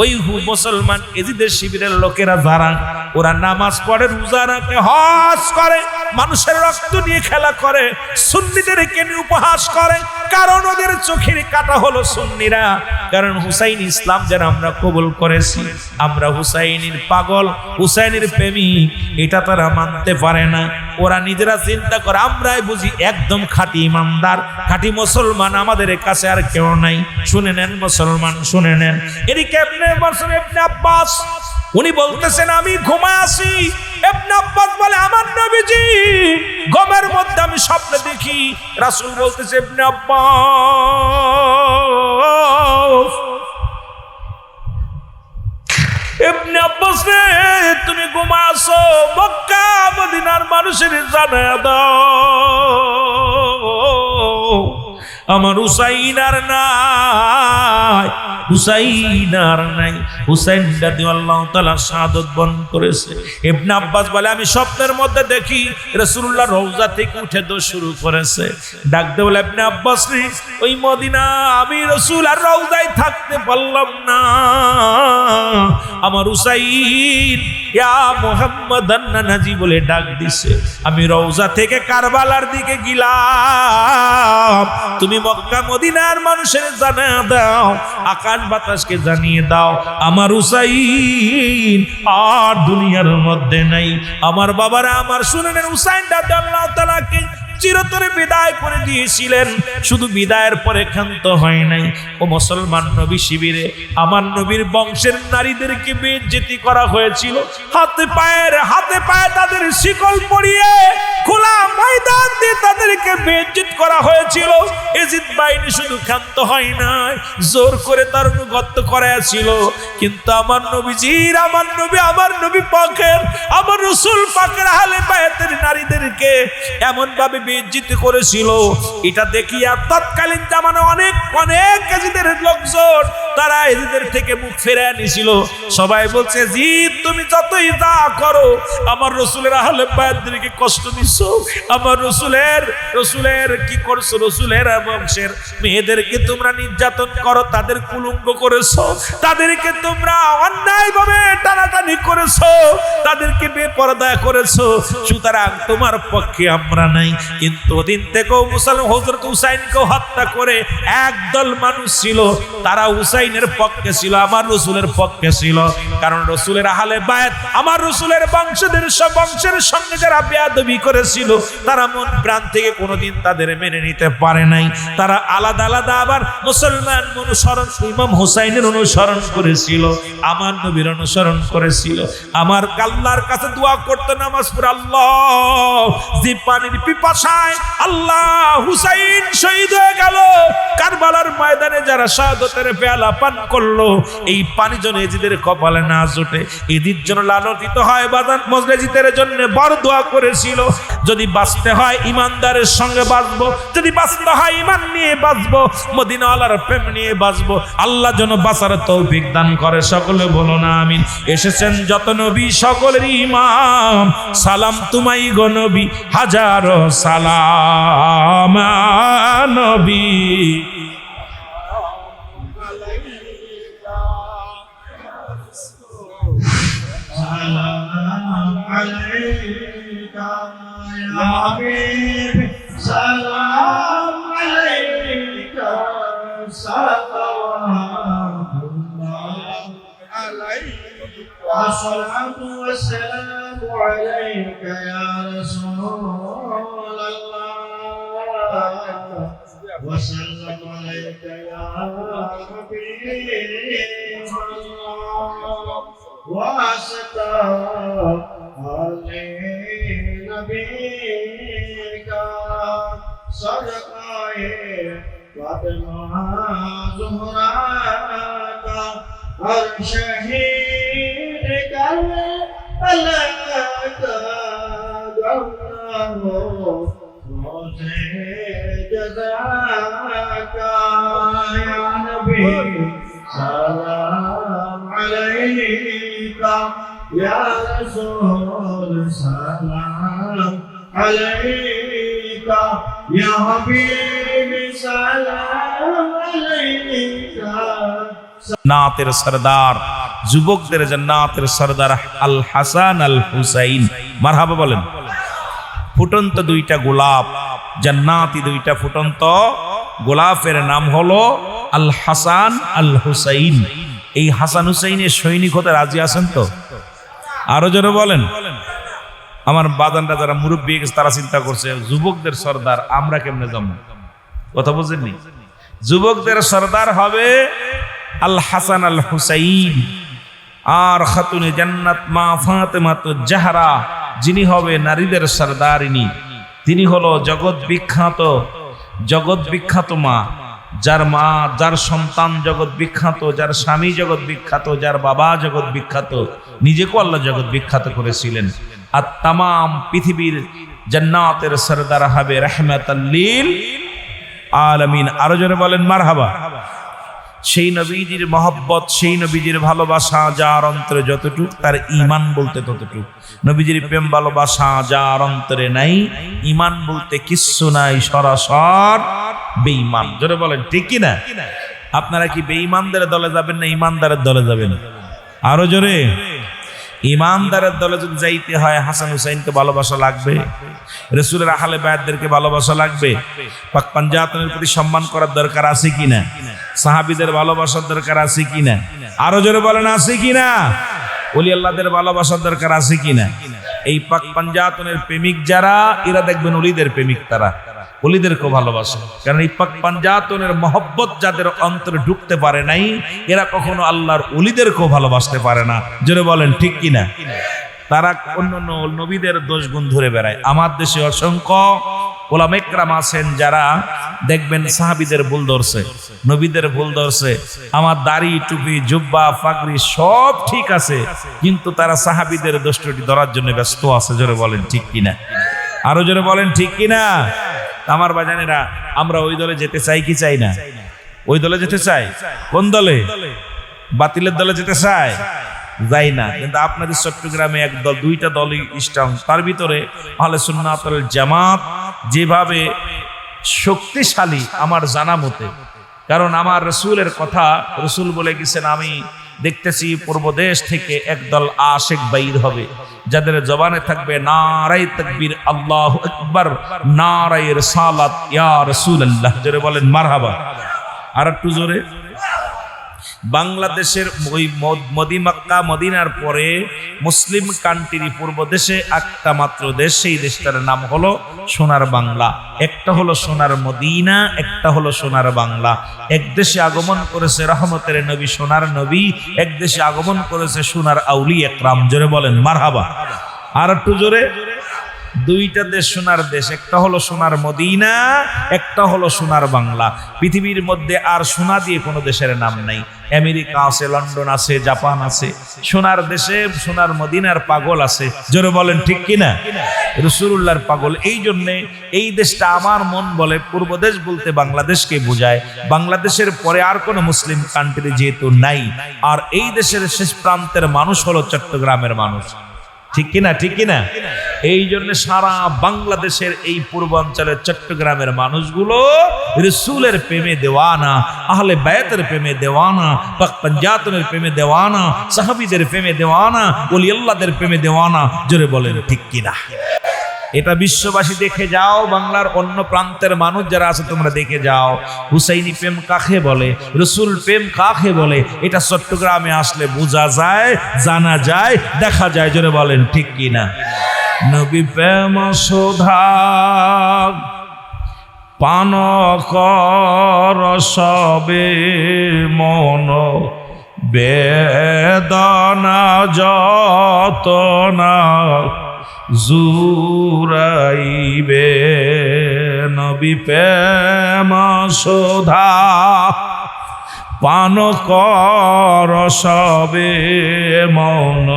ওই মুসলমান এজিদের শিবিরের লোকেরা যারা ওরা নামাজ পড়ে, রোজা রাখে, হজ করে, মানুষের রক্ত নিয়ে খেলা করে, সুন্নিদেরকে নিয়ে উপহাস করে। কারণ ওদের চোখের কাটা হলো সুন্নিরা। কারণ হুসাইন ইসলাম যারা আমরা কবুল করেছি, আমরা হুসাইনের পাগল, হুসাইনের প্রেমিক, এটা তারা মানতে পারে না। ওরা নিজেরা চিন্তা করে আমরাই বুঝি একদম খাঁটি ইমানদার, খাঁটি মুসলমান, আমাদের কাছে আর কেউ নাই। শুনে নেন মুসলমান, শুনে নেন। এদিকে ইবনে আব্বাস উনি বলতেছেন আমি ঘুমায় আছি। ইবনে আব্বাস বলে আমার নবীজি ঘুমের মধ্যে আমি স্বপ্নে দেখি। রাসূল বলতেছে ইবনে আব্বাস, ইবনে আব্বাস রে তুমি ঘুমায় আছো, মক্কা মদিনার মানুষের জানায়া দাও আমার হুসাইন আর নাই, হুসাইন আর নাই। হুসাইন রাদিয়াল্লাহু তাআলা শাহাদাত বরণ করেছে। ইবনে আব্বাস বলে আমি স্বপ্নের মধ্যে দেখি রাসূলুল্লাহ রওজা থেকে উঠে দৌড় শুরু করেছে। ডাক দিয়ে বলে ইবনে আব্বাস রে ওই মদিনা আমি রাসূল আর রওজায় থাকতে পারলাম না, আমার হুসাইন ইয়া মুহাম্মাদান নাজি বলে ডাক দিছে। আমি রওজা থেকে কারবালার দিকে গেলাম, তুমি মক্কা মদিনার মানুষের জানিয়ে দাও, আকাশ বাতাসকে জানিয়ে দাও আমার হুসাইন আর দুনিয়ার মধ্যে নাই। আমার বাবারা আমার শুনে নেন, হুসাইন রাদিয়াল্লাহু তাআলাকে চিরতরে বিদায় করে দিয়েছিলেন। শুধু বিদায়ের পরে ক্ষান্ত হয় নাই। ও মুসলমান নবী শিবিরে আমার নবীর বংশের নারীদেরকে বেইজ্জতি করা হয়েছিল। হাতে পায়ে তাদের শিকল পরিয়ে খোলা ময়দান দিয়ে তাদেরকে বেইজ্জত করা হয়েছিল। এজিদ বাহিনী শুধু ক্ষান্ত হয় নাই, জোর করে তার অনুগত করাইছিল। কিন্তু আমার নবীজির আমার নবী পাকের, আমার রাসূল পাকের আহলে বায়তের নারীদেরকে এমন ভাবে বেইজ্জতি করেছিল। এটা দেখিয়া তৎকালীন জামানায় অনেক এজিদের লোকজন তারা এজিদের থেকে মুখ ফিরিয়ে নিয়েছিল। সবাই বলছে জিদ তুমি যতই যা করো আমার রাসূলের আহলে বায়তদেরকে কষ্ট দিছো, আমার রাসূলের কি করছো, রাসূলের বংশের মেয়েদেরকে তোমরা নির্যাতন করো, তাদের কুলঙ্গ করেছো, তাদেরকে তোমরা অন্যায়ভাবে টানাটানি করেছো, তাদেরকে বেপরদা করেছো, সুতরাং তোমার পক্ষে আমরা নাই। কিন্তু ওদিন থেকেও মুসলমান হযরত হুসাইনকে হত্যা করে একদল মানুষ ছিল, তারা হুসাইনের পক্ষে ছিল, আমার রাসূলের পক্ষে ছিল। কারণ রাসূলের আহলে বায়ত আমার রাসূলের বংশের সঙ্গে যারা বেয়াদবি করেছিল তারা মন প্রাণ থেকে কোনোদিন তাদের মেনে নিতে পারে নাই। তারা আলাদা আলাদা আবার মুসলমান অনুসরণ ইমাম হুসাইনের অনুসরণ করেছিল, আমার নবীর অনুসরণ করেছিল। আমার আল্লাহর কাছে দোয়া করতে নামাজ পড়ে আল্লাহ যে পানির পিপাসায় আল্লাহ হুসাইন শহীদ হয়ে গেল, কারবালার ময়দানে যারা শাহাদাতের পেয়ালা পান করলো, এই পানি যেন এজিদের কপালে না জোটে, এজিদ যেন লালনিত হয়। বাজান মজলিসের জন্য বড় দোয়া করেছিল, যদি বাঁচতে হয় ইমানদারের সঙ্গে বাঁচবো, যদি বাঁচতে হয় ইমান নিয়ে বাঁচবো, মদিনাওয়ালার প্রেম নিয়ে বাঁচবো। আল্লাহ যেন বাঁচার তৌফিক দান করে। সকলে বলো না আমিন। এসেছেন যত নবী সকলের ইমাম, সালাম তোমায় গো নবী, হাজারো সালাম নবী। سلام عليك صلوات الله عليك والصلاة والسلام عليك يا رسول الله وسلم عليك يا حبيب الله وأستغفر نبيك صدقائے فاطمہ زہرا کا ہر شہید کر کا گمراہ ہو روزے جزا کا يا رسول سلام عليك يا حبيبي سلام عليك জান্নাতের সরদার, যুবকদের জান্নাতের সরদার আল হাসান আল হুসাইন, মারহাবা বলেন। ফুটন্ত দুইটা গোলাপ, জান্নাতি দুইটা ফুটন্ত গোলাপের নাম হলো আল হাসান আল হুসাইন। এই হাসান হুসাইনের সৈনিক হতে রাজি আছেন তো? আরো জোরে বলেন। আমার বাজানরা যারা মুরব্বী গেছে তারা চিন্তা করছে যুবকদের সরদার আমরা কেমনে যাবো, কথা বুঝেননি? যুবকদের সরদার হবে আল হাসান আল হুসাইন, আর খাতুনে জান্নাত মা ফাতেমাতুজ জাহরা যিনি হবে নারীদের সরদারিনী, তিনি হলো জগৎ বিখ্যাত মা, যার মা, যার সন্তান জগৎ বিখ্যাত, যার স্বামী জগৎ বিখ্যাত, যার বাবা জগৎ বিখ্যাত, নিজেকেও আল্লাহ জগৎ বিখ্যাত করেছিলেন। আর তামাম পৃথিবীর জান্নাতের সরদার হবে রাহমাতাল লিল আলামিন। আরো জোরে বলেন মারহাবা। সেই নবীজির মহব্বত, সেই নবীজির ভালোবাসা যার অন্তরে যতটুক, তার ঈমান বলতে ততটুক। নবীজির প্রেম ভালোবাসা যার অন্তরে নাই, ঈমান বলতে কিচ্ছু নাই, সরাসর বেঈমান। জোরে বলেন ঠিক কি না? আপনারা কি বেঈমানদের দলে যাবেন না ঈমানদারের দলে যাবেন? আরো জোরে। ঈমানদারের দলে যদি যাইতে হয় হাসান হুসাইনকে ভালোবাসা লাগবে, রাসূলের আহলে বায়াতদেরকে ভালোবাসা লাগবে, পাক পাঞ্জাতনের প্রতি সম্মান করার দরকার আছে কিনা, সাহাবীদের ভালোবাসার দরকার আছে কিনা, আরো জোরে বলেন আছে কিনা, ওলি আল্লাহদের ভালোবাসার দরকার আছে কিনা। এই পাক পাঞ্জাতনের প্রেমিক যারা, এরা দেখবেন ওলিদের প্রেমিক, তারা ওলিদেরকেও ভালোবাসে। কারণ এই পাক পাঞ্জাতনের মহব্বত যাদের অন্তরে ঢুকতে পারে নাই, এরা কখনো আল্লাহর ওলিদেরকেও ভালোবাসতে পারে না। জোরে বলেন ঠিক কিনা? তারা অন্য নবীদের দোষ গুণ ধরে বেড়ায়। আমার দেশে অসংখ্য ওলামা ইকরাম আছেন যারা দেখবেন সাহাবীদের ভুল ধরছে, নবীদের ভুল ধরছে। আমার দাড়ি, টুপি, জুব্বা, পাগড়ি সব ঠিক আছে, কিন্তু তারা সাহাবীদের দোষটি ধরার জন্য ব্যস্ত আছে। জোরে বলেন ঠিক কিনা? আরো জোরে বলেন ঠিক কিনা? আমার বাজানেরা, আমরা ওই দলে যেতে চাই কি চাই না? ওই দলে যেতে চাই। কোন দলে? বাতিলের দলে যেতে চাই? যাই না। কিন্তু আপনাদের চট্টগ্রামে এক দল, দুইটা দলই স্ট্রং, তার ভিতরে আহলে সুন্নাত ওয়াল জামাত যেভাবে শক্তিশালী আমার জানা মতে, কারণ আমার রাসূলের কথা, রাসূল বলে গেছেন আমি দেখতেছি পূর্ব দেশ থেকে একদল আশিক বাইর হবে, যাদের জবানে থাকবে নারায়ে তাকবীর, আল্লাহু আকবার, নারায়ে রিসালাত, ইয়া রাসূলুল্লাহ। জোরে বলেন মারহাবা। আর একটু জোরে। বাংলাদেশের ওই মক্কা মদিনার পরে মুসলিম কান্ট্রি পূর্ব দেশে একটা মাত্র দেশ, সেই দেশটার নাম হলো সোনার বাংলা। একটা হলো সোনার মদিনা, একটা হলো সোনার বাংলা। এক দেশে আগমন করেছে রহমতের নবী, সোনার নবী, এক দেশে আগমন করেছে সোনার আউলিয়া একরাম। জোরে বলেন মারহাবা। আর একটু জোরে। দুইটা দেশ সোনার দেশ, একটা হলো সোনার মদিনা, একটা হলো সোনার বাংলা। পৃথিবীর মধ্যে আর সোনা দিয়ে কোনো দেশের নাম নাই। আমেরিকা আছে, লন্ডন আছে, জাপান আছে, সোনার দেশে সোনার মদিনার পাগল আছে। জোরে বলেন ঠিক কিনা? রাসূলুল্লাহর পাগল। এই জন্যে এই দেশটা আমার মন বলে পূর্ব দেশ বলতে বাংলাদেশকে বোঝায়। বাংলাদেশের পরে আর কোনো মুসলিম কান্ট্রি যেহেতু নাই, আর এই দেশের শেষ প্রান্তের মানুষ হলো চট্টগ্রামের মানুষ। ঠিক কিনা? ঠিক কিনা? এই জন্য সারা বাংলাদেশের এই পূর্বাঞ্চলের চট্টগ্রামের মানুষগুলো রাসূলের প্রেমে দেওয়ানা, আহলে বায়াতের প্রেমে দেওয়ানা, পাক পাঞ্জাতনের প্রেমে দেওয়ানা, সাহাবীদের প্রেমে দেওয়ানা, ওলি আল্লাহদের প্রেমে দেওয়ানা। জোরে বলেন ঠিক কিনা? এটা বিশ্ববাসী দেখে যাও, বাংলার অন্য প্রান্তের মানুষ যারা আছে তোমরা দেখে যাও, হুসাইনি প্রেম কাকে বলে, রাসূল প্রেম কাকে বলে, এটা চট্টগ্রামে আসলে বোঝা যায়, জানা যায়, দেখা যায়। জোরে বলেন ঠিক কিনা? নবী প্রেম সুধা পান কর সবে মন, বেদনা যতনা জুরাইবে। নবী প্রেম সুধা পান কর সবে মন,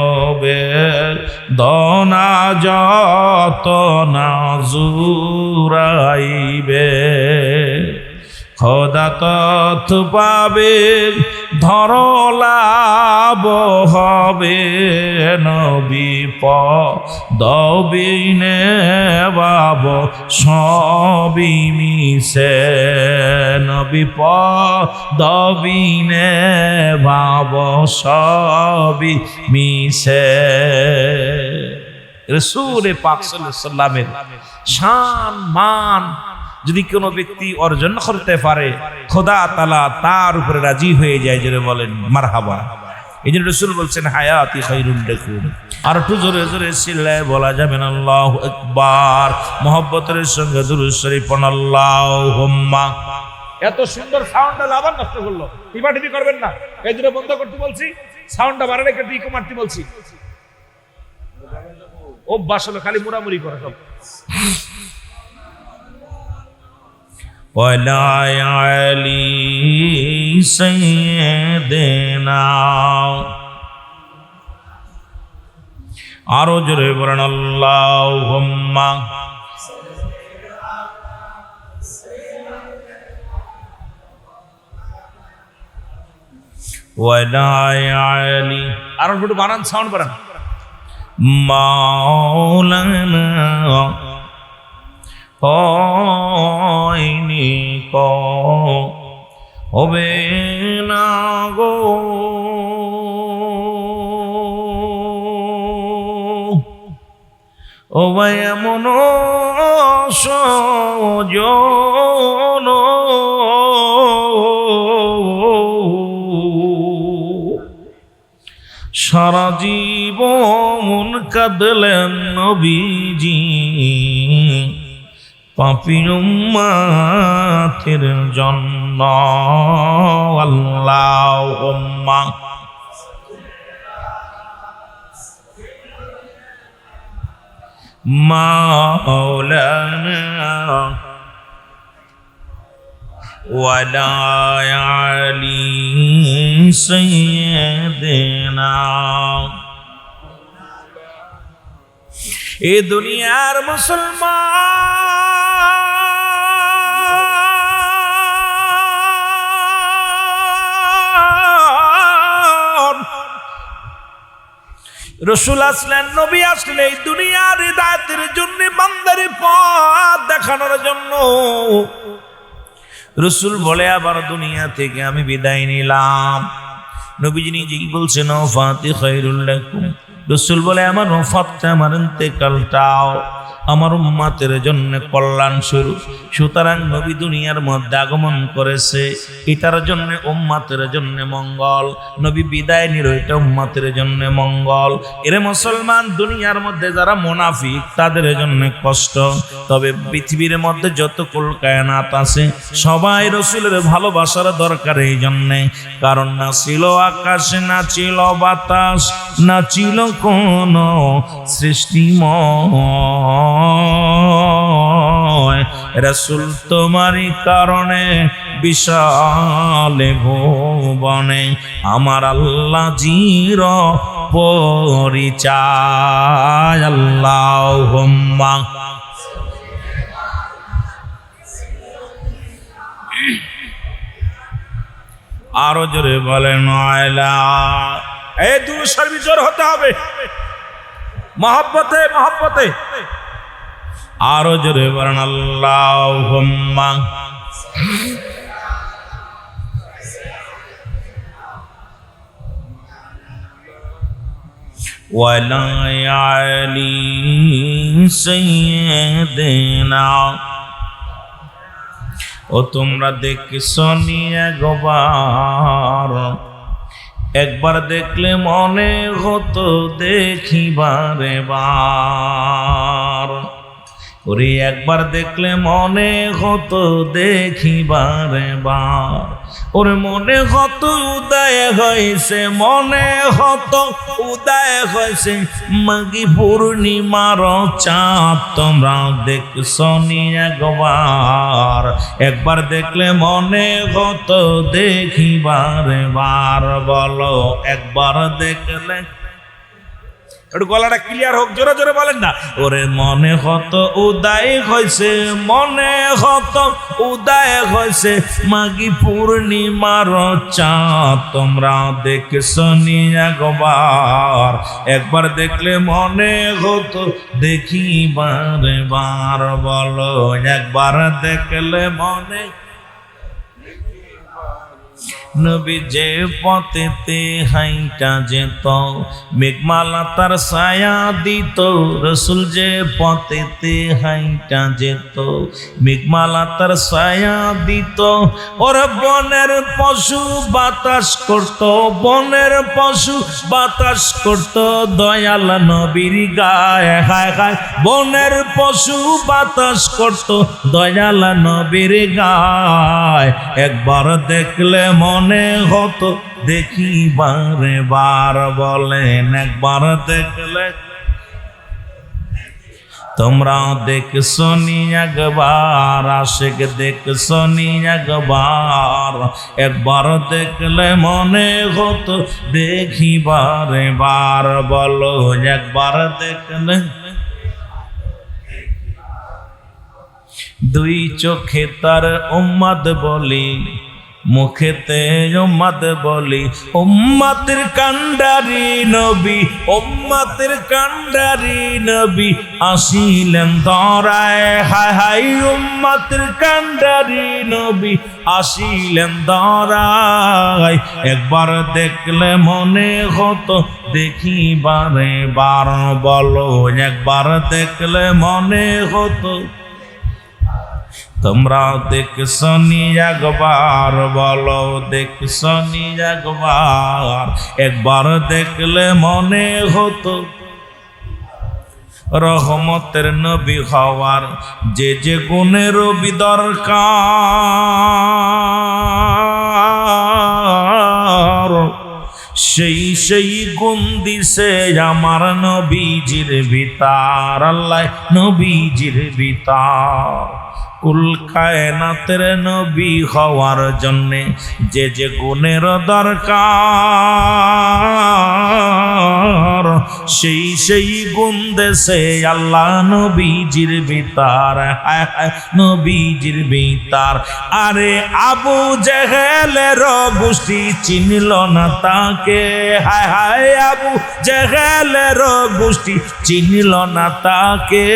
বেদনা যতনা জুরাইবে। খোদা তথ পাবে ধরলাভ হবে নবী পদবিনে বাব সবই মিশে নবী পদবিনে বাব সবই মিশে রাসূল পাক সাল্লাল্লাহু আলাইহি ওয়াসাল্লামের শান মান যদি কোনো ব্যক্তি অর্জন করতে পারে খোদা তাআলা তার উপরে রাজি হয়ে যায়। জোরে বলেন মারহাবা। এই জন্য রাসূল বলছেন হায়াতি খায়রুল লাকুম। আর একটু জোরে জোরে চিল্লায় বলা যাবে না আল্লাহু আকবার। মুহাব্বতের সঙ্গে দুরূদ শরীফ পড়ুন আল্লাহুম্মা। এত সুন্দর সাউন্ডটা আবার নষ্ট করলো। টিপাটিপি করবেন না, এই জন্য বন্ধ করতে বলছি। সাউন্ডটা বাড়ালে একটু ইকো মারতে বলছি। অভ্যাস হলো খালি মুড়ামুড়ি করে সব। ওয়ালা আলী সাইয়্যিদিনা। আরো জোরে বলেন আল্লাহুম্মা। ওয়ালা আলী। আরো একটু বানান, সাউন্ড বানান। মাওলানা হয়নি হবে না গো ও ভাই এমন সজন সারা জীবন কাঁদলেন নবীজি পাপী উম্মতের জন্য। আল্লাহুম্মা মাওলানা ওয়ালা আলী সাইয়্যিদিনা। এ দুনিয়ার মুসলমান রাসূল আসলেন, নবী আসলেন এই দুনিয়ার হিদায়াতের জন্য, বান্দারে পথ দেখানোর জন্য। রাসূল বলে আবার দুনিয়া থেকে আমি বিদায় নিলাম। নবীজি নিজেই বলছেন ওয়াফাতি খায়রুল লাকুম। রাসূল বলে আমার ওয়াফাতটা, আমার ইন্তেকালটাও আমার উম্মতের জন্য কল্যাণ স্বরূপ। সুতরাং নবী দুনিয়ার মধ্যে আগমন করেছে এটার জন্য উম্মতের জন্য মঙ্গল, নবী বিদায় নিল এটা উম্মতের জন্য মঙ্গল। এরে মুসলমান, দুনিয়ার মধ্যে যারা মুনাফিক তাদের জন্য কষ্ট। তবে পৃথিবীর মধ্যে যত কুল কায়নাত আছে সবাই রাসূলের ভালোবাসার দরকার এই জন্যে। কারণ না ছিল আকাশ, না ছিল বাতাস, না ছিল কোন সৃষ্টিময়, রাসূল তোমারই কারণে বিশাল ভুবনে আমার আল্লাহ জির পরিচয়। আল্লাহুম্মা আরো জোরে বলেন আলা। এই দুরূদ শরীফ জোর হতে হবে, মহব্বতে মহব্বতে। আরো জোরে বলেন আল্লাহুম্মা ওয়ালা আলী সাইয়্যিদিনা। ও তোমরা দেখছো নি একবার দেখলে মনে হতো দেখিবারে বার। ওরে একবার দেখলে মনে হতো দেখিবারে বার। ওরে মনে হতো উদয় হয়েছে, মনে হতো উদয় হয়েছে মাঘী পূর্ণিমার চাঁদ। তোমরা দেখছো নি একবার দেখলে মনে হতো দেখিবারে বার। বলো একবার দেখলে একটু গলাটা ক্লিয়ার হোক, জোরে জোরে বলেন না। ওরে মনে হতো উদয় হয়েছে, মনে হতো উদয় হয়েছে মাঘী পূর্ণিমার চাঁদ। তোমরা দেখেছো নি একবার, একবার দেখলে মনে হতো দেখি বারে বার। বলো একবার দেখলে মনে। নবী যে পথেতে হাইটা যেত মেঘমালা তার ছায়া দিত। রসুল যে পথেতে হাইটা যেত মেঘমালা তার ছায়া দিত। ওর বনের পশু বাতাস করত, বনের পশু বাতাস করত দয়াল নবীর গায়ে। হায় হায় বনের পশু বাতাস করত দয়াল নবীর গায়ে। একবার দেখলে মনে হতো দেখি বারে বার। বলেন একবার দেখলে। তোমরা দেখছো নি একবার, আশিক দেখছো নি একবার, একবার দেখলে মনে হতো দেখি বারে বার। বলো একবার দেখলে। দুই চোখে তার উম্মত বলি, মুখেতে উম্মত বলি। উম্মতের কান্ডারি নবী, উম্মতের কান্ডারি নবী আসিলেন ধরায়। হায় হায় উম্মতের কান্ডারি নবী আসিলেন ধরায়। একবার দেখলে মনে হতো দেখি বারে বার। বলো একবার দেখলে মনে হতো। তোমরা দেখছো নি একবার, বলো দেখছো নি একবার, একবার দেখলে মনে হতো। রহমতের নবী হওয়ার যে যে গুণের দরকার, সেই সেই গুণ দিছে আমার নবীজির ভিতর। আল্লাহ নবীজির ভিতর কুল কায়নাতের নবী হওয়ার জন্যে যে যে গুণের দরকার, সেই সেই গুণ দেশে আল্লাহ নবীজির ভিতর। নবীজির ভিতর। আরে আবু জেহেলের গোষ্ঠী চিনল না তাকে। হায় হায় আবু জেহেলের গোষ্ঠী চিনল না তাকে।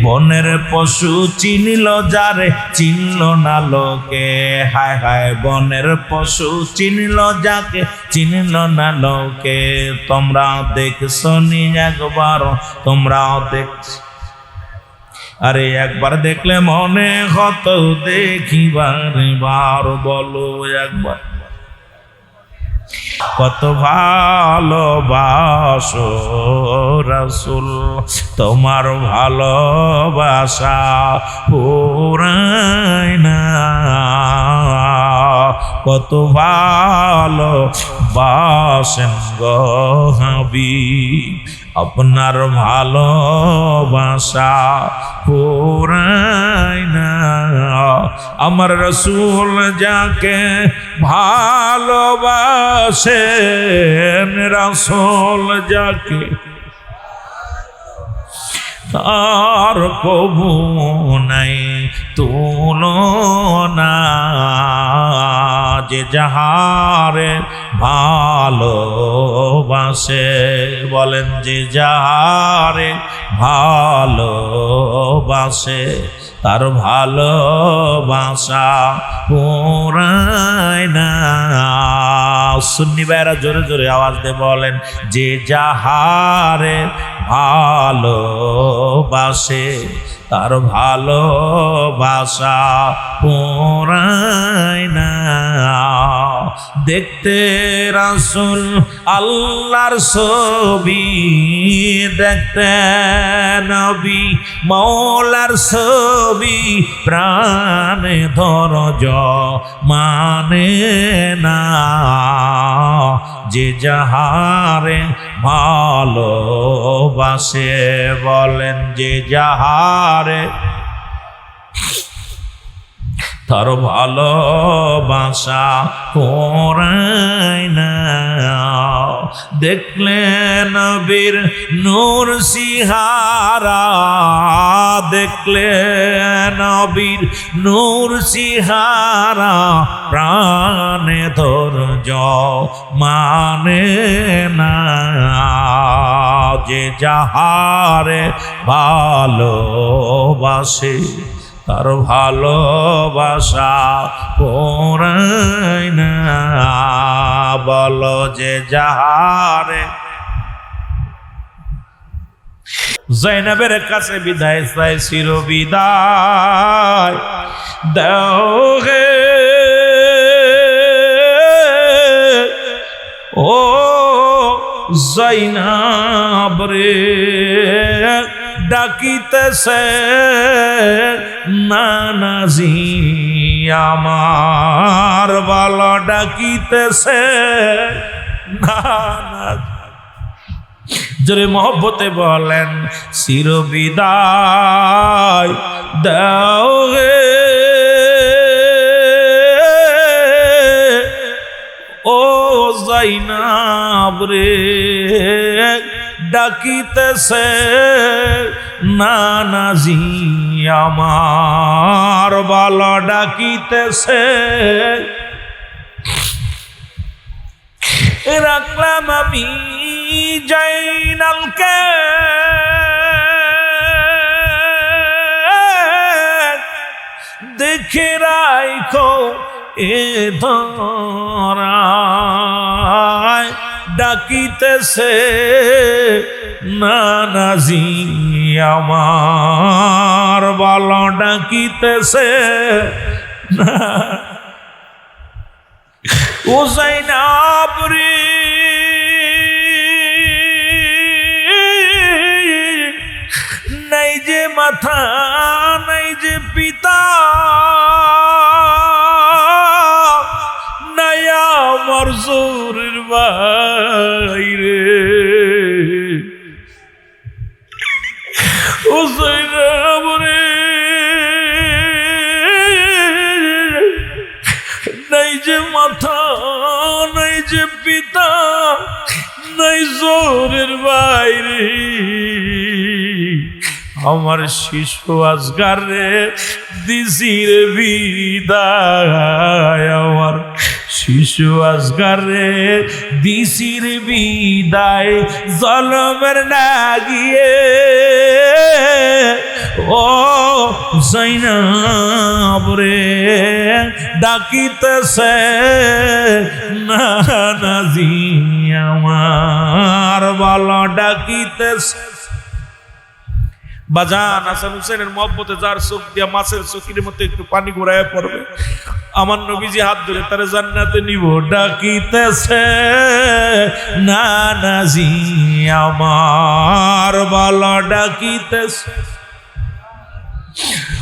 বনের পশু চিনল যারে চিনল না লোকে। হায় হায় বনের পশু চিনল যাকে চিনল না লোকে। তোমরা দেখছো নি একবার, তোমরা দেখছো। আরে একবার দেখলে মনে হতো দেখিবার বার। বলো একবার। কত ভালোবাসো রাসূল, তোমার ভালোবাসা পুরায় না। কত ভালোবাসেন গো হাবিব, আপনার ভালোবাসা পুরায় না। আমার রাসূল যাকে ভালোবাসেন, রাসূল যাকে তার কবু নাই তুলনা। যে যাহারে ভালোবাসে, বলেন যে যাহারে ভালোবাসে তার ভালোবাসা পুরায় না। সুন্নি ভাইরা জোরে জোরে আওয়াজ দিয়ে বলেন যে যাহারে ভালোবাসে তার ভালোবাসা পুরায় না। দেখতে রাসূল আল্লাহর ছবি, দেখতে নবী মওলার ছবি, প্রাণে ধরজ মানে না। যে যাহারে ভালোবাসে, বলেন যে যাহারে তার ভালোবাসা পরায় না দেখলে নবীর নূর সিহারা দেখলে নবীর নূর সিহারা প্রাণে ধৈর্য মানে না যে যাহারে ভালোবাসে তার ভালোবাসা পরায় না বলো যে যাহারে জৈনবের কাছে বিদায় চাই চির বিদায় দাও হে ও জৈনব রে ডাকিতেছে নানাজি আমার বলো ডাকিতেছে নানা জোরে মহব্বতে বলেন চির বিদায় দাও হে ও জাইনাব রে ডাকিতেছে নানাজি আমার বলো ডাকিতেছে রাখলাম আমি জাইনালকে দেখে রাখো এ ধরায় ডাকিতেছে নানাজি আমার বলো ডাকিতেছে না ও জাইনাব রে নাই যে মাথা নাই যে পিতা নাই আমার জোরের বাইরে ও জাইনাব রে নাই যে মাথা নাই যে পিতা নাই জোরের বাইরে আমার শিশু আজগার রে দিছির বিদায় আমার শিশু আজগার রে দিছির বিদায় জলমের না গিয়ে ও জাইনাব রে ডাকিতেছে নানাজি আমার বলো ডাকিতেছে বাজান হাসান হুসেনের মহব্বতে যার চোখ দিয়া মাছের চোখের মতো একটু পানি ঘুরায় পড়বে আমার নবীজি হাত ধরে তারে জান্নাতে নিব ডাকিতেছে নানাজি আমার বলো ডাকিতেছে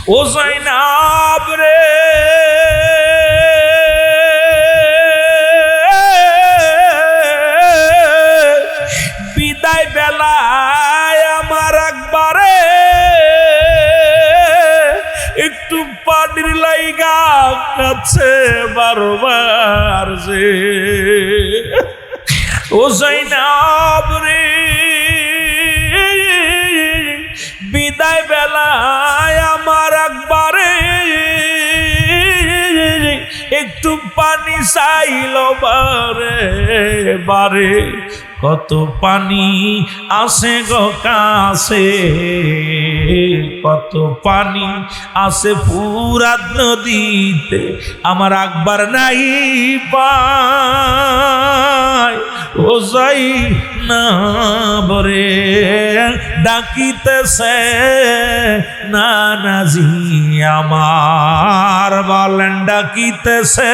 ও জাইনাব রে বিদায় বেলায় আমার একবারে একটু পানির লাইগা কাছে বারবার যে ও জাইনাব রে বিদায় বেলায় আমার একবারে একটু পানি চাইল বারে বারে কত পানি আসে গো কাছে কত পানি আসে পুরা নদীতে আমার একবার নাই পায় ও যাই না বরে ডাকিতেছে নানাজি আমার বলেন ডাকিতেছে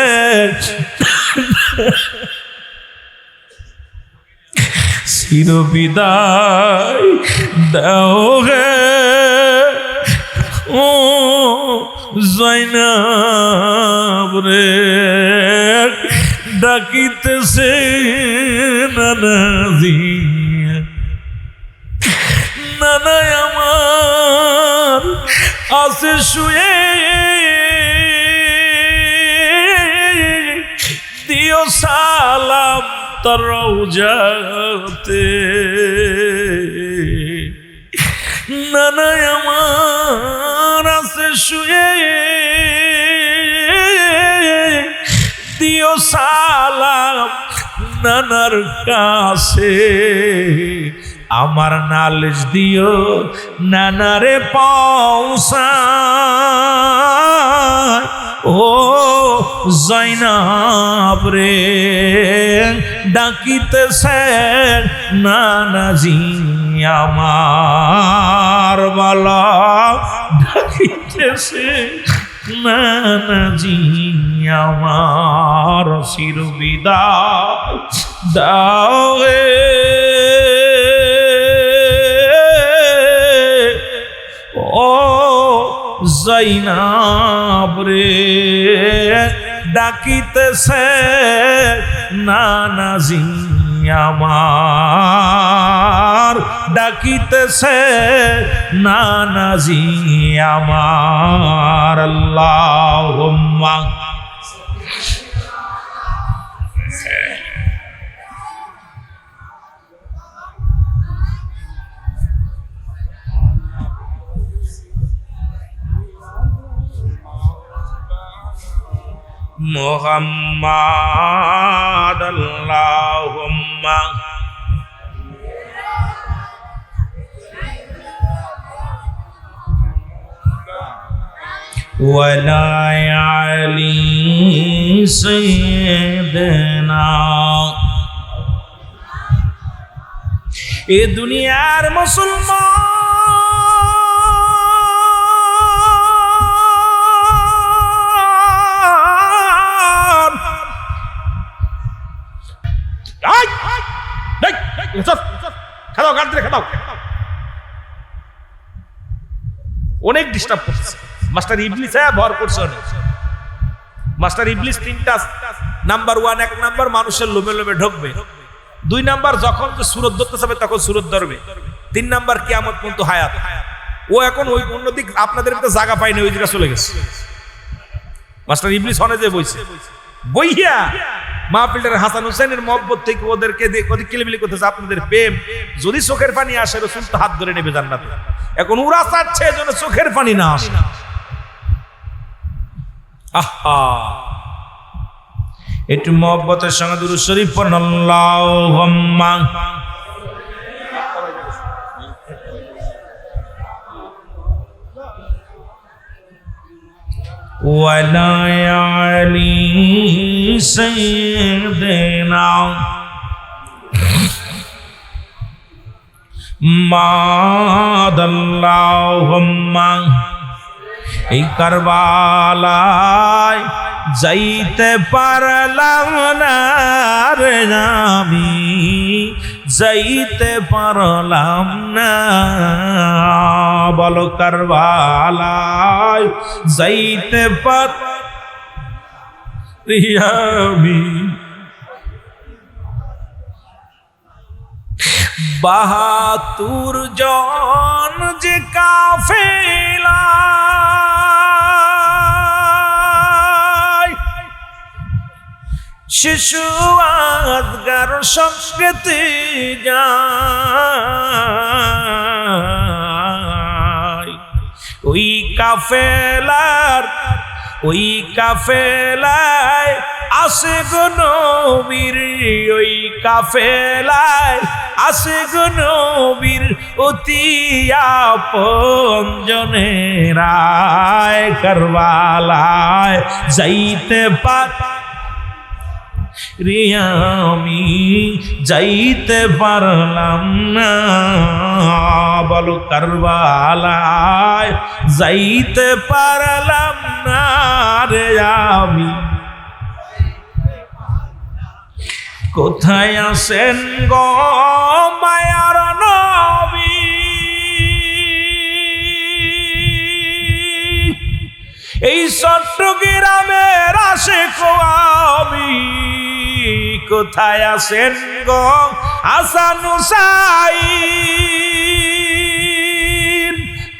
চির বিদায় দাও হে ও জাইনাব রে ডাকিতেছে নানাজি নানাই আমার আছে শুয়ে দিও সালাম তার রওজাতে, নানা আমার আছে শুয়ে, দিও সালাম নানার কাছে, আমার নালিশ দিও নানারে পৌঁছায়। ও জয়নাব রে ডাকিতেছে নানাজি আমার, বলা ডাকিতেছে নানাজি আমার, চিরবিদায় দাও রে ও জয়নাব রে ডাকিতেছে নানাজি আমার, ডাকিতেছে নানাজি আমার। আল্লাহুম্মা মুহাম্মাদ, আল্লাহুম্মা ওয়ালা আলী সাইয়্যিদিনা। এ দুনিয়ার মুসলমান অনেক ডিস্টার্ব করছে মাস্টার ইবলিস, ভর করছে অনেক মাস্টার ইবলিস। তিনটা নাম্বার, 1 এক নাম্বার মানুষের লোভে লোভে ঢুকবে, 2 নাম্বার যখন সুরত ধরতে যাবে তখন সুরত ধরবে, 3 নাম্বার কিয়ামত পর্যন্ত হায়াত। ও এখন ওই অন্যদিক আপনাদের ভিতরে জায়গা পায়নি, ওই দিকে চলে গেছে মাস্টার ইবলিস। হনে যে বইছে বইয়া মাহফিলের হাসান হুসেনের মহব্বত থেকে ওদেরকে ওদের কিলিবিলি করতেছে আপনাদের প্রেম যদি চোখের পানি আসে রাসূল তো হাত ধরে নেবে জান্নাতে। এখন ওরা চাচ্ছে যেন চোখের পানি না আসে। আহা, একটু মহব্বতের সঙ্গে দুরূদ শরীফ পড়ুন। আল্লাহুম্মা ওয়ালা আলী সাইয়্যিদিনা মাদাল্লাহুম্মা। এই কারবালায় যাইতে পারলাম না রে আমি, যাইতে পারলাম না, বলো কারবালায় যাইতে পারি আমি। ৭২ জন যে কাফেলা শিশু আজগার সংস্কৃতি যায়, ওই কাফেলায় আসে গো নবীর, ওই কাফেলায় আসে গো নবীর অতি আপন জনেরা। কারবালায় যাইতে পারি আমি, যাইতে পারলাম না, বলো কারবালায় যাইতে পারলাম না রে আমি। কোথায় আছেন গো মায়ার নবী, এই চট্টগ্রামের আশিক আমি। কোথায় আছেন গো হাসান হুসাইন,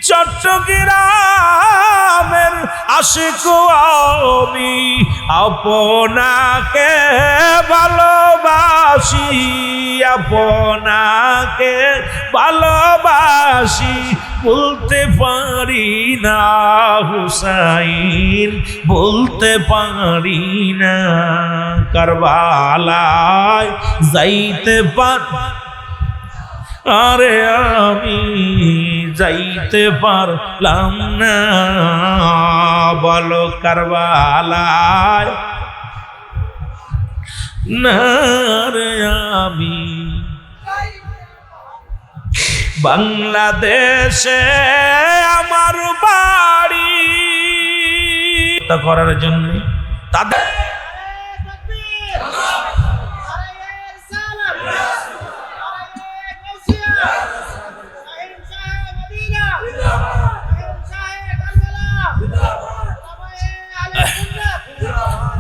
চট্টগ্রামের আশিক আমি আপনাকে ভালোবাসি, আপনাকে ভালোবাসি, বলতে পারি না হুসাইন, বলতে পারি না। কারবালায় যাইতে আরে আমি যাইতে পারলাম না, বলো কারবালায় না রে আমি। বাংলাদেশে আমার বাড়ি তা করার জন্য তাদের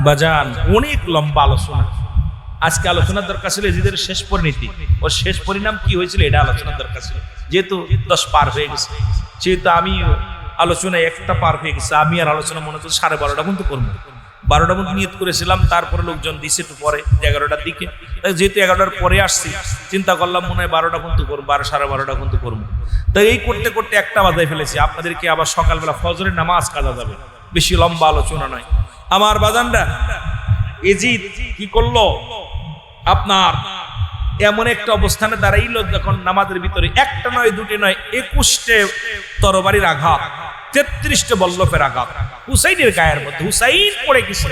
বাজান অনেক লম্বা আলোচনা। আজকে আলোচনার দরকার ছিল এজিদের শেষ পরিণতি, ওর শেষ পরিণাম কি হয়েছিল এটা আলোচনার দরকার ছিল। যেহেতু 10 পার হয়ে গেছে, সেহেতু আমি আলোচনায় 1টা পার হয়ে গেছে। আমি আর আলোচনা মনে হচ্ছে 12:30 কিন্তু করবো, 12টা মতো নিয়ত করেছিলাম। তারপরে লোকজন দিছে একটু পরে 11টার দিকে, যেহেতু 11টার পরে আসছি চিন্তা করলাম মনে হয় 12টা কিন্তু করবো, 12:30 কিন্তু করবো। তো এই করতে করতে 1টা বাজায় ফেলেছি। আপনাদেরকে আবার সকালবেলা ফজরের নামাজ কাজা যাবে, বেশি লম্বা আলোচনা নয়। আমার বাজানরা এজিদ কি করলো, আপনার এমন একটা অবস্থানে দাঁড়াইলো যখন নামাজের ভিতরে 1টা নয় 2টে নয় 21টে তরবারির আঘাত, 33টে বল্লভের আঘাত হুসাইনের গায়ের মধ্যে। হুসাইন পড়ে গেছে।